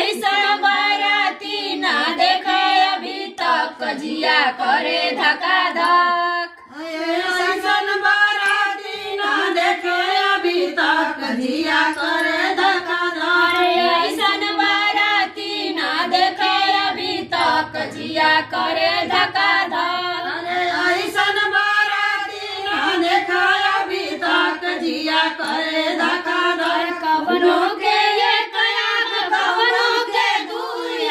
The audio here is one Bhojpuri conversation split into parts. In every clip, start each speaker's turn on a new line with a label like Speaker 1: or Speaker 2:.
Speaker 1: ऐसा बाराती ना देखे अभी तक जिया करे धका धक।
Speaker 2: ऐसन बाराती ना देखे अभी तक जिया करे धका धक।
Speaker 1: ऐसन बाराती ना देखे अभी तक जिया करे धका धक।
Speaker 2: ऐसन बाराती ना देखा अभी तक जिया करे धका धक।
Speaker 1: कवनो के एक आँख कवनो के दू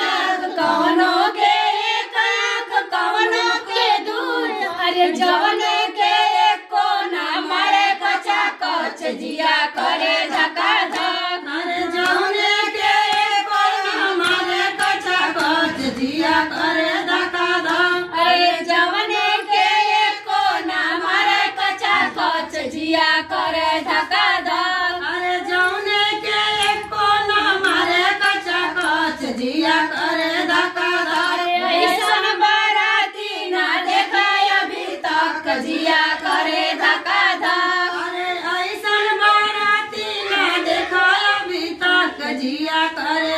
Speaker 1: आँख कवनो के एक आँख कवनो के दू। अरे जवन के एक कोना मारे कचा कच जिया करे धका धक।
Speaker 2: अरे जौने के कोना मारे कचा कच जिया करे धका धक।
Speaker 1: अरे जवन के एक कोना मारे कचा कच जिया करे धका धक।
Speaker 2: अरे जौने के कोना मारे कचा कच जिया करे धका धक।
Speaker 1: ऐसन बाराती ना देखा अभी तक जिया करे धका धक।
Speaker 2: अरे ऐसन बाराती ना देखा अभी तक जिया करे